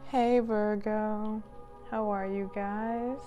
Hey Virgo, how are you guys?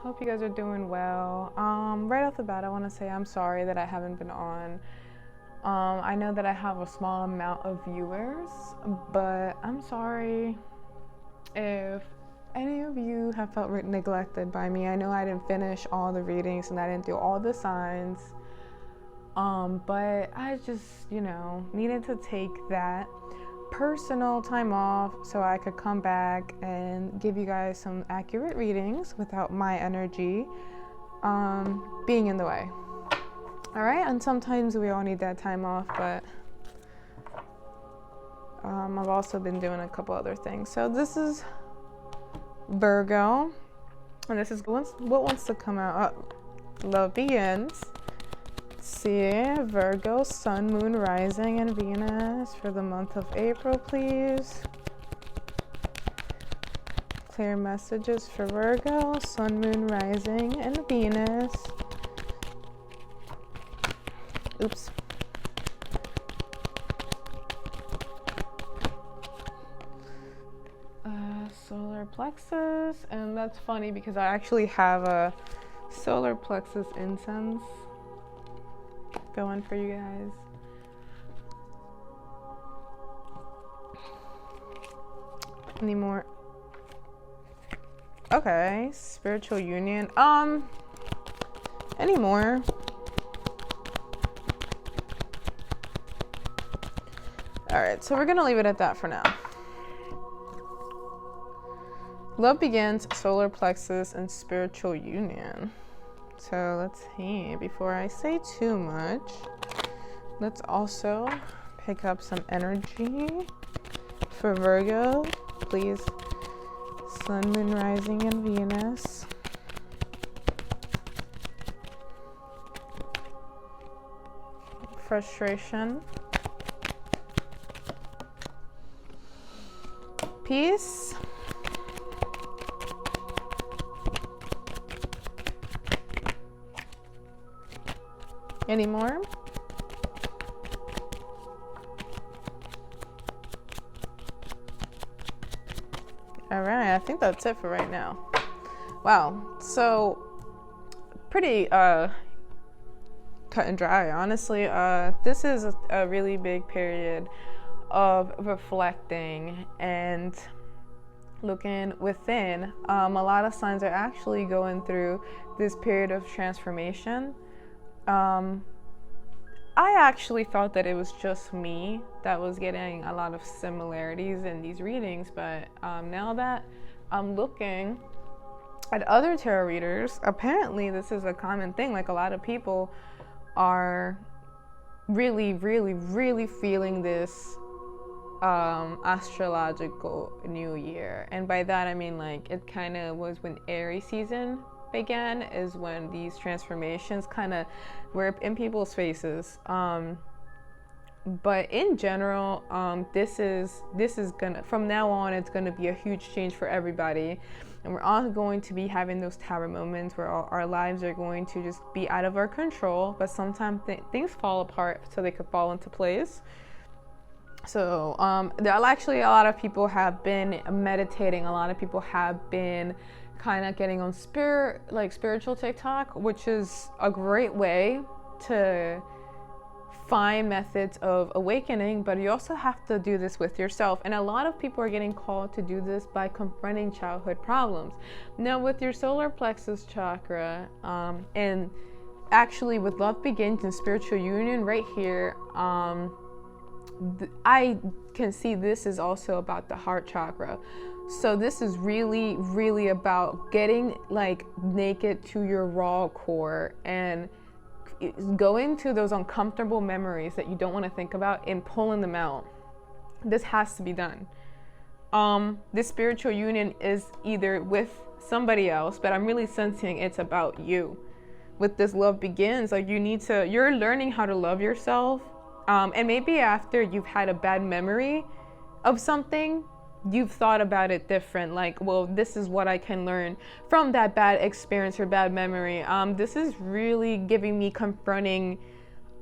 Hope you guys are doing well. Right off the bat, I want to say I'm sorry that I haven't been on. I know that I have a small amount of viewers, but I'm sorry if any of you have felt neglected by me. I know I didn't finish all the readings and I didn't do all the signs, but I just, needed to take that personal time off so I could come back and give you guys some accurate readings without my energy being in the way. All right, and sometimes we all need that time off, but I've also been doing a couple other things. So this is Virgo, and this is what wants to come out. Love begins. See, Virgo, Sun, Moon, Rising, and Venus for the month of April, please. Clear messages for Virgo, Sun, Moon, Rising, and Venus. Oops. Solar plexus, and that's funny because I actually have a solar plexus incense going for you guys. Any more? Okay, spiritual union. Any more? All right, so we're gonna leave it at that for now. Love begins, solar plexus, and spiritual union. So let's see, before I say too much, let's also pick up some energy for Virgo, please. Sun, Moon, Rising, and Venus. Frustration. Peace. Any more? All right, I think that's it for right now. Wow, so pretty cut and dry, honestly. This is a really big period of reflecting and looking within. A lot of signs are actually going through this period of transformation. I actually thought that it was just me that was getting a lot of similarities in these readings, but now that I'm looking at other tarot readers, apparently this is a common thing. Like, a lot of people are really, really, really feeling this astrological new year. And by that I mean, like, it kind of was when Aries season began, is when these transformations kind of were in people's faces. But in general, this is gonna, from now on, it's gonna be a huge change for everybody, and we're all going to be having those tower moments where our lives are going to just be out of our control, but sometimes things fall apart so they could fall into place. So there are actually a lot of people have been meditating. A lot of people have been kind of getting on spiritual TikTok, which is a great way to find methods of awakening, but you also have to do this with yourself. And a lot of people are getting called to do this by confronting childhood problems. Now, with your solar plexus chakra, and actually with love begins and spiritual union right here, I can see this is also about the heart chakra. So this is really, really about getting like naked to your raw core and going to those uncomfortable memories that you don't want to think about and pulling them out. This has to be done. This spiritual union is either with somebody else, but I'm really sensing it's about you. With this love begins, like, you're learning how to love yourself. And maybe after you've had a bad memory of something, you've thought about it different. Like, well, this is what I can learn from that bad experience or bad memory. This is really giving me confronting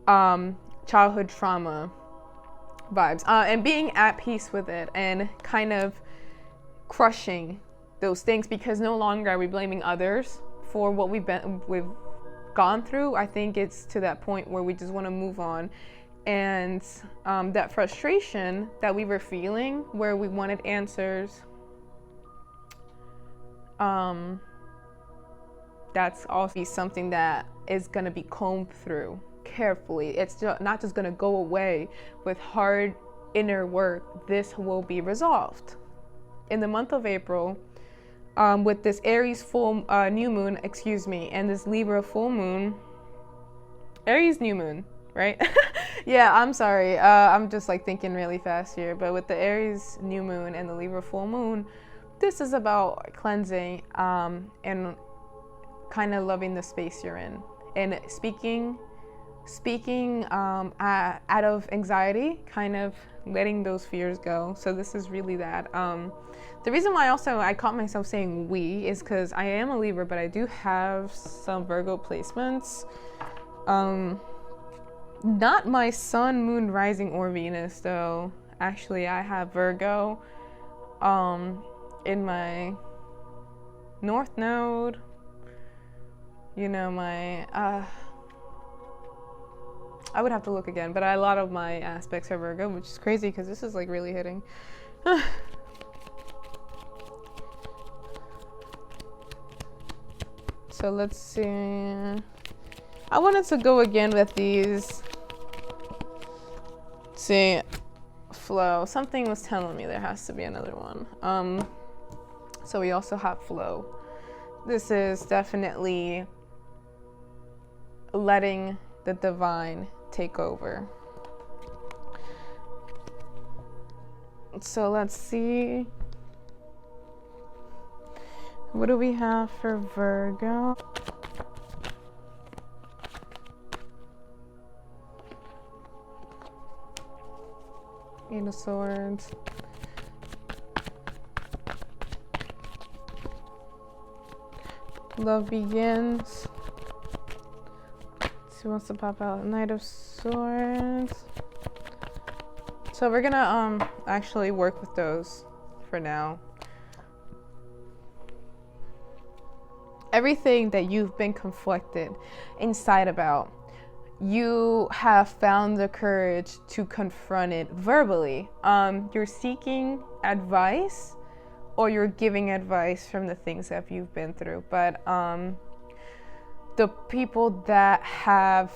childhood trauma vibes, and being at peace with it, and kind of crushing those things, because no longer are we blaming others for what we've gone through. I think it's to that point where we just want to move on. And that frustration that we were feeling, where we wanted answers, that's also something that is going to be combed through carefully. It's not just going to go away with hard inner work. This will be resolved. In the month of April, with this Aries new moon, and this Libra full moon, Aries new moon, right? Yeah, I'm sorry. I'm just like thinking really fast here. But with the Aries new moon and the Libra full moon, this is about cleansing and kind of loving the space you're in, and speaking out of anxiety, kind of letting those fears go. So this is really that. The reason why also I caught myself saying we is because I am a Libra, but I do have some Virgo placements. Not my sun, moon, rising, or Venus though. Actually, I have Virgo in my North Node. You know, my I would have to look again, but a lot of my aspects are Virgo, which is crazy because this is like really hitting. So let's see. I wanted to go again with these. Let's see, flow. Something was telling me there has to be another one. So we also have flow. This is definitely letting the divine take over. So let's see. What do we have for Virgo? Eight of Swords. Love begins. Who wants to pop out? Knight of Swords. So we're gonna actually work with those for now. Everything that you've been conflicted inside about, you have found the courage to confront it verbally. You're seeking advice, or you're giving advice from the things that you've been through. But the people that have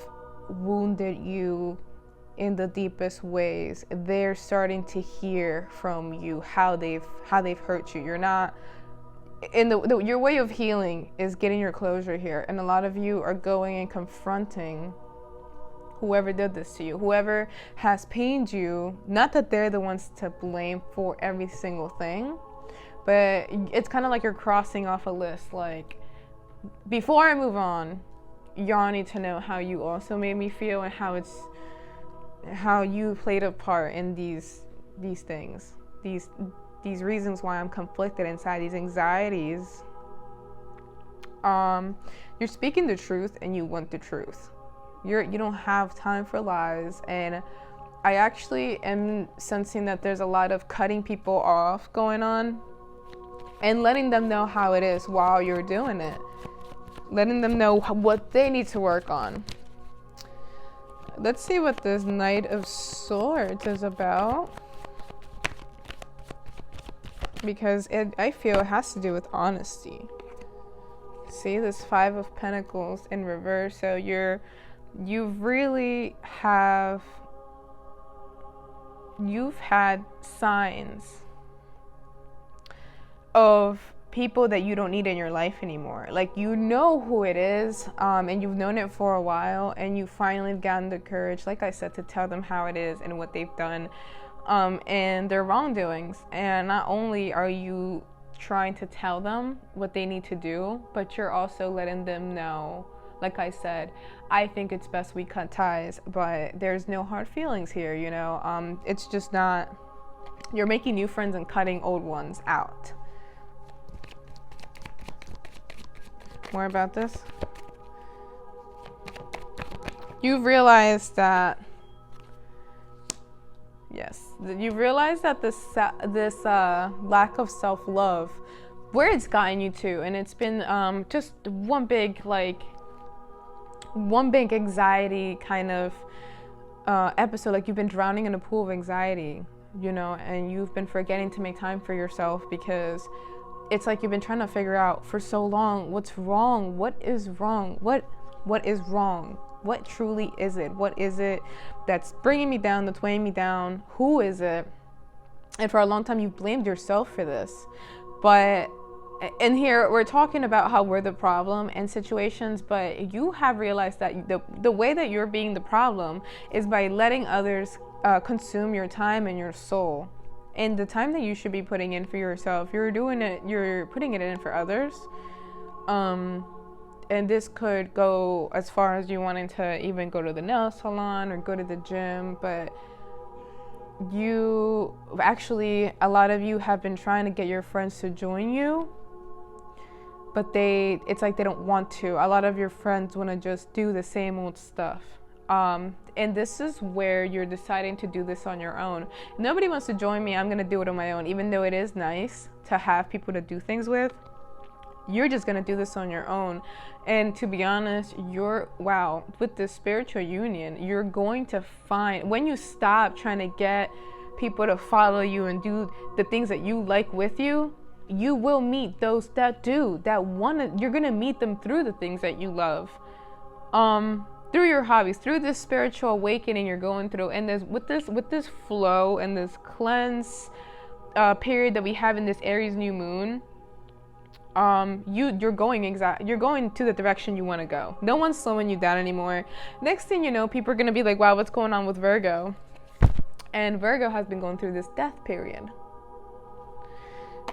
wounded you in the deepest ways, they're starting to hear from you how they've hurt you. You're not in your way of healing is getting your closure here, and a lot of you are going and confronting whoever did this to you, whoever has pained you. Not that they're the ones to blame for every single thing, but it's kind of like you're crossing off a list. Like, before I move on, y'all need to know how you also made me feel, and how you played a part in these things, these reasons why I'm conflicted inside, these anxieties. You're speaking the truth, and you want the truth. You don't have time for lies, and I actually am sensing that there's a lot of cutting people off going on, and letting them know how it is while you're doing it, letting them know what they need to work on. Let's see what this Knight of Swords is about, because I feel it has to do with honesty. See, this Five of Pentacles in reverse. So you've had signs of people that you don't need in your life anymore. Like, you know who it is, and you've known it for a while, and you finally have gotten the courage, like I said, to tell them how it is and what they've done, and their wrongdoings. And not only are you trying to tell them what they need to do, but you're also letting them know, like I said, I think it's best we cut ties, but there's no hard feelings here, you know. It's just not, you're making new friends and cutting old ones out. More about this. You've realized that, yes, you realize that this lack of self-love, where it's gotten you to, and it's been just one big anxiety kind of episode. Like, you've been drowning in a pool of anxiety, you know, and you've been forgetting to make time for yourself because it's like you've been trying to figure out for so long what's wrong, what is wrong, what is wrong, what truly is it, what is it that's bringing me down, that's weighing me down, who is it? And for a long time you've blamed yourself for this. But in here we're talking about how we're the problem in situations, but you have realized that the way that you're being the problem is by letting others consume your time and your soul. And the time that you should be putting in for yourself, you're putting it in for others. And this could go as far as you wanting to even go to the nail salon or go to the gym, but you actually, a lot of you have been trying to get your friends to join you, but it's like they don't want to. A lot of your friends want to just do the same old stuff. And this is where you're deciding to do this on your own. Nobody wants to join me. I'm going to do it on my own. Even though it is nice to have people to do things with, you're just going to do this on your own. And to be honest, with this spiritual union, you're going to find, when you stop trying to get people to follow you and do the things that you like with you, you will meet those that want to. You're going to meet them through the things that you love. Through your hobbies, through this spiritual awakening you're going through, and with this flow and this cleanse period that we have in this Aries new moon, you're going to the direction you want to go. No one's slowing you down anymore. Next thing you know, people are gonna be like, wow, what's going on with Virgo? And Virgo has been going through this death period.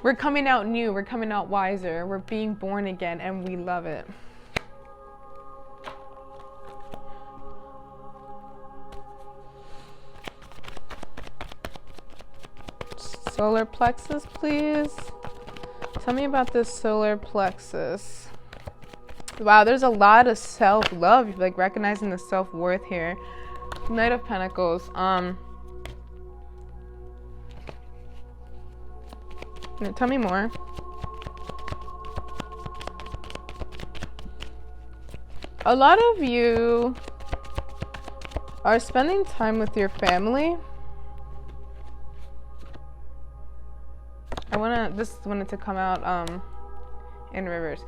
We're coming out new, we're coming out wiser, we're being born again, and we love it. Solar plexus, please. Tell me about this solar plexus. Wow, there's a lot of self-love, like recognizing the self-worth here. Knight of Pentacles. Tell me more. A lot of you are spending time with your family. This wanted to come out in reverse.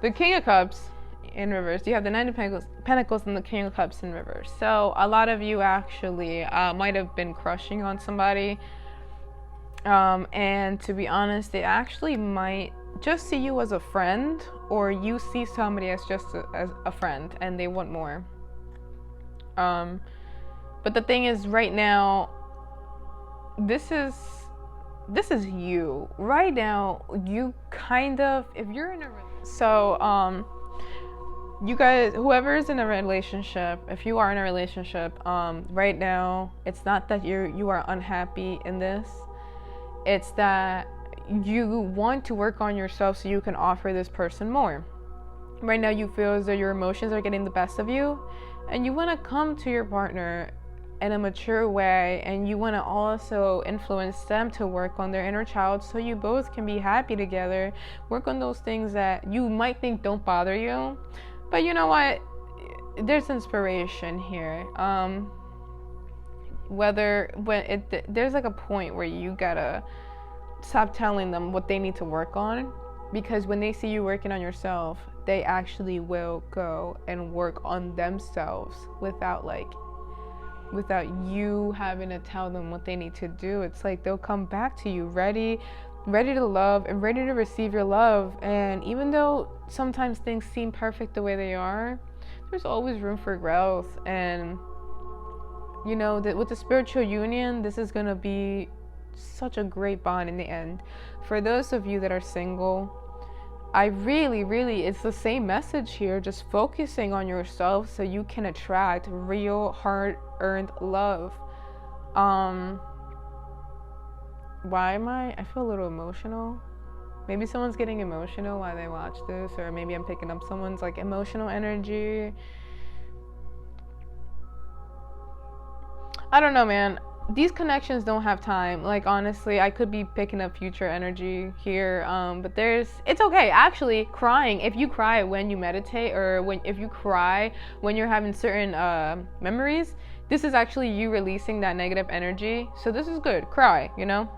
The King of Cups in reverse. You have the Nine of Pentacles and the King of Cups in reverse. So a lot of you actually might have been crushing on somebody. And to be honest, they actually might just see you as a friend, or you see somebody as just as a friend and they want more. But the thing is, right now, this is you. Right now, you kind of, if you're in a, you guys, whoever is in a relationship, if you are in a relationship, right now, it's not that you are unhappy in this. It's that you want to work on yourself so you can offer this person more. Right now, you feel as though your emotions are getting the best of you, and you want to come to your partner in a mature way, and you want to also influence them to work on their inner child so you both can be happy together. Work on those things that you might think don't bother you, but you know what, there's inspiration here. There's like a point where you gotta stop telling them what they need to work on, because when they see you working on yourself, they actually will go and work on themselves without you having to tell them what they need to do. It's like they'll come back to you ready to love and ready to receive your love. And even though sometimes things seem perfect the way they are, there's always room for growth. And you know that with the spiritual union, this is going to be such a great bond in the end. For those of you that are single, I really, it's the same message here, just focusing on yourself so you can attract real hard-earned love. I feel a little emotional. Maybe someone's getting emotional while they watch this, or maybe I'm picking up someone's like emotional energy. I don't know, man. these connections don't have time. Like, honestly, I could be picking up future energy here, but it's okay. Actually, crying, if you cry when you meditate, or if you cry when you're having certain memories, this is actually you releasing that negative energy. So this is good. Cry, you know.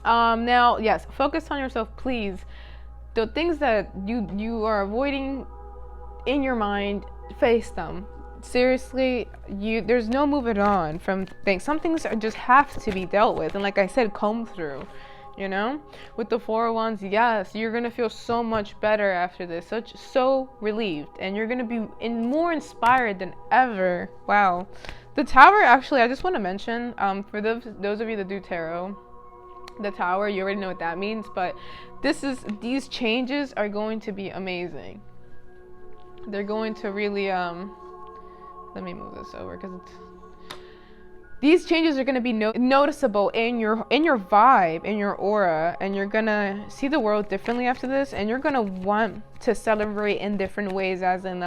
Now, yes, focus on yourself, please. The things that you are avoiding in your mind, face them. Seriously, there's no moving on from things. Some things just have to be dealt with, and like I said, comb through, you know. With the 4 of Wands, yes, you're gonna feel so much better after this, so relieved, and you're gonna be more inspired than ever. Wow. The Tower, actually, I just want to mention, for those of you that do tarot, the Tower, you already know what that means, but these changes are going to be amazing. They're going to really let me move this over, because these changes are going to be noticeable in your vibe, in your aura, and you're going to see the world differently after this, and you're going to want to celebrate in different ways, as in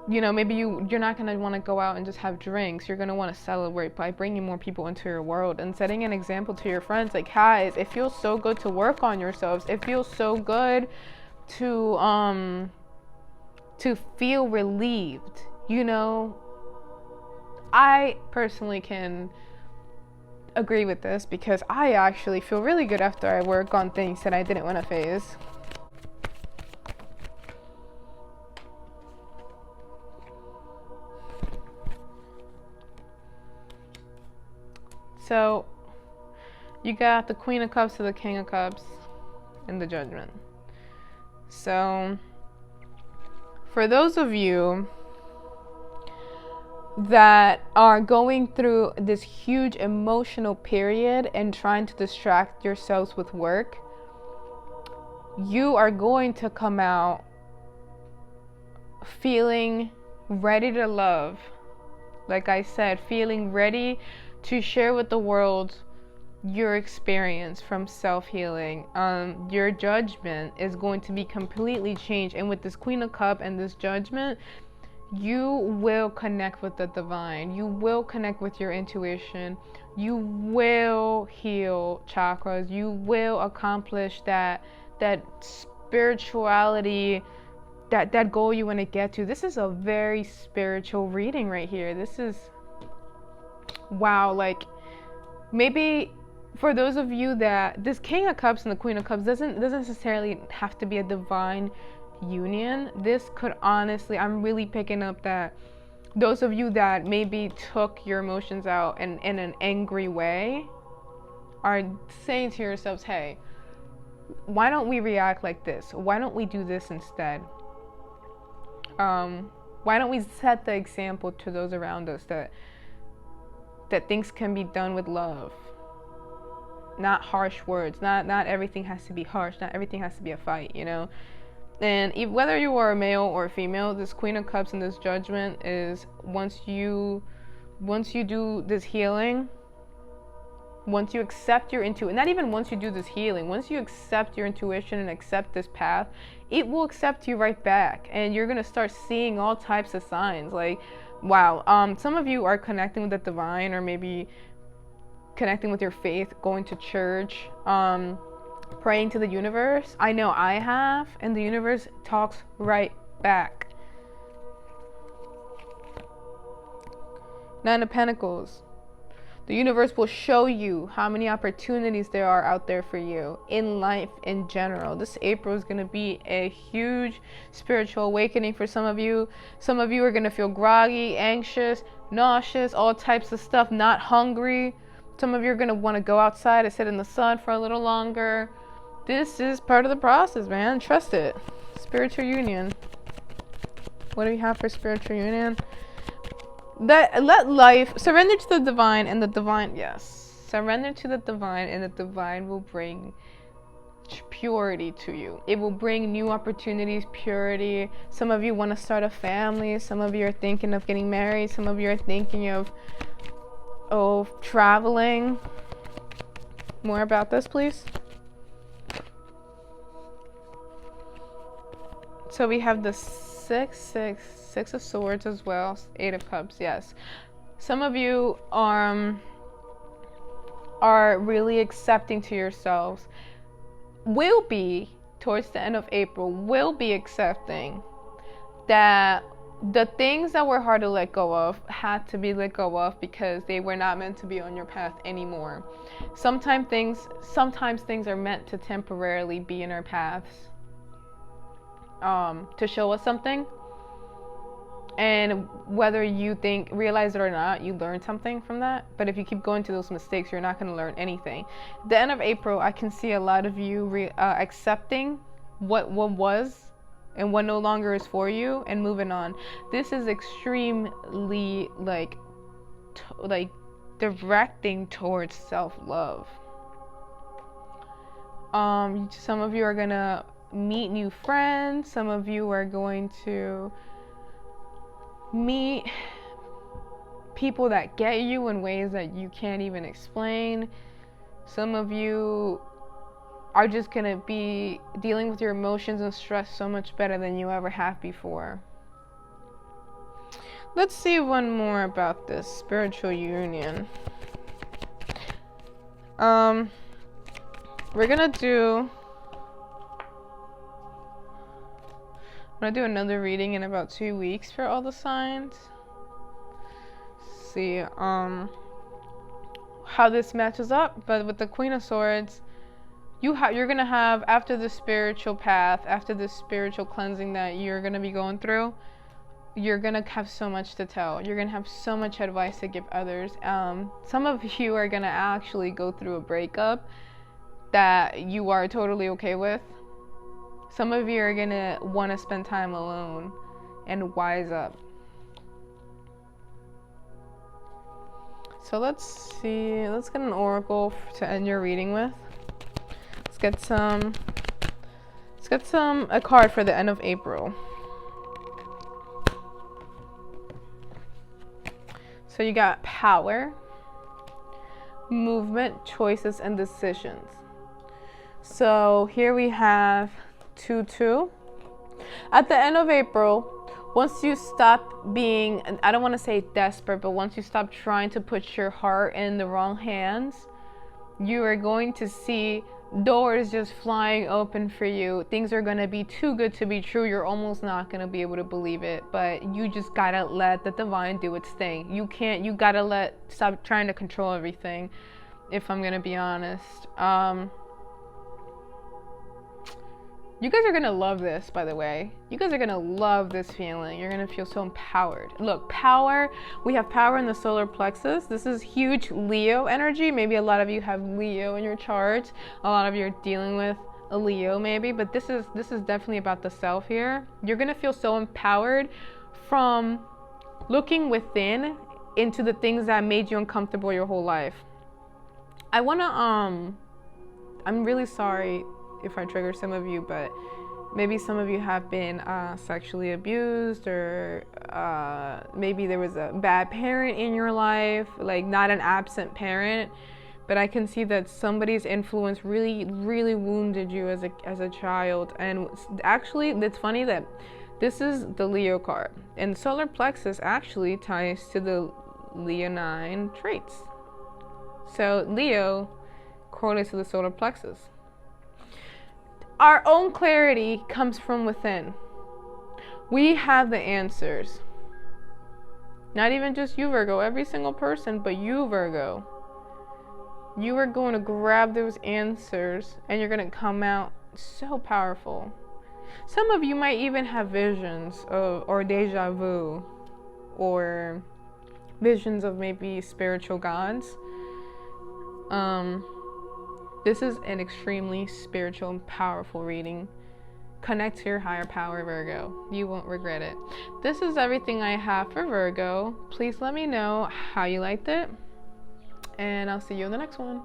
you know, maybe you're not going to want to go out and just have drinks. You're going to want to celebrate by bringing more people into your world and setting an example to your friends. Like, guys, it feels so good to work on yourselves. It feels so good to feel relieved, you know. I personally can agree with this, because I actually feel really good after I work on things that I didn't want to face. So you got the Queen of Cups to the King of Cups in the Judgment. So for those of you that are going through this huge emotional period and trying to distract yourselves with work, you are going to come out feeling ready to love. Like I said, feeling ready to share with the world your experience from self-healing. Your judgment is going to be completely changed, and with this Queen of Cups and this Judgment, you will connect with the divine. You will connect with your intuition. You will heal chakras. You will accomplish that spirituality, that goal you want to get to. This is a very spiritual reading right here. This is wow. Like, maybe for those of you that this King of Cups and the Queen of Cups doesn't necessarily have to be a divine union. This could honestly, I'm really picking up that those of you that maybe took your emotions out in an angry way are saying to yourselves, hey, why don't we react like this? Why don't we do this instead? Why don't we set the example to those around us that things can be done with love, not harsh words. Not everything has to be harsh. Not everything has to be a fight, you know. And whether you are a male or a female, this Queen of Cups and this Judgment is once you do this healing, once you accept your intuition, not even once you do this healing, once you accept your intuition and accept this path, it will accept you right back, and you're gonna start seeing all types of signs. Like, wow, some of you are connecting with the divine, or maybe connecting with your faith, going to church, praying to the universe. I know I have, and the universe talks right back. 9 of Pentacles. The universe will show you how many opportunities there are out there for you in life in general. This April is going to be a huge spiritual awakening for some of you. Some of you are going to feel groggy, anxious, nauseous, all types of stuff, not hungry. Some of you are going to want to go outside and sit in the sun for a little longer. This is part of the process, man. Trust it. Spiritual union. What do we have for spiritual union? Let life surrender to the divine, and the divine, yes, surrender to the divine, and the divine will bring purity to you. It will bring new opportunities, purity. Some of you want to start a family. Some of you are thinking of getting married. Some of you are thinking of traveling. More about this, please. So we have the Six of Swords as well. 8 of Cups, yes. Some of you are really accepting to yourselves, will be towards the end of April, will be accepting that the things that were hard to let go of had to be let go of because they were not meant to be on your path anymore. Sometimes things are meant to temporarily be in our paths, to show us something. And whether you realize it or not, you learn something from that. But if you keep going to those mistakes, you're not going to learn anything. The end of April, I can see a lot of you accepting what was and what no longer is for you and moving on. This is extremely like directing towards self-love. Some of you are gonna meet new friends. Some of you are going to meet people that get you in ways that you can't even explain. Some of you are just gonna be dealing with your emotions and stress so much better than you ever have before. Let's see one more about this spiritual union. I'm gonna do another reading in about 2 weeks for all the signs. See how this matches up. But with the Queen of Swords, you're gonna have, after the spiritual path, after the spiritual cleansing that you're gonna be going through, you're gonna have so much to tell. You're gonna have so much advice to give others. Some of you are gonna actually go through a breakup that you are totally okay with. Some of you are gonna want to spend time alone and wise up. So let's see. Let's get an oracle to end your reading with. Let's get a card for the end of April. So you got power, movement, choices, and decisions. So here we have 2-2. At the end of April, once you stop being, I don't want to say desperate, but once you stop trying to put your heart in the wrong hands, you are going to see doors just flying open for you. Things are going to be too good to be true. You're almost not going to be able to believe it, but you just got to let the divine do its thing. You got to stop trying to control everything, if I'm going to be honest. You guys are going to love this, by the way. You guys are going to love this feeling. You're going to feel so empowered. Look, power. We have power in the solar plexus. This is huge Leo energy. Maybe a lot of you have Leo in your chart. A lot of you are dealing with a Leo maybe. But this is definitely about the self here. You're going to feel so empowered from looking within into the things that made you uncomfortable your whole life. I want to, I'm really sorry if I trigger some of you, but maybe some of you have been sexually abused, or maybe there was a bad parent in your life, like not an absent parent, but I can see that somebody's influence really, really wounded you as a child. And actually, it's funny that this is the Leo card, and solar plexus actually ties to the Leonine traits. So Leo correlates to the solar plexus. Our own clarity comes from within. We have the answers. Not even just you, Virgo, every single person, but you, Virgo. You are going to grab those answers and you're going to come out so powerful. Some of you might even have visions or deja vu, or visions of maybe spiritual gods. This is an extremely spiritual and powerful reading. Connect to your higher power, Virgo. You won't regret it. This is everything I have for Virgo. Please let me know how you liked it, and I'll see you in the next one.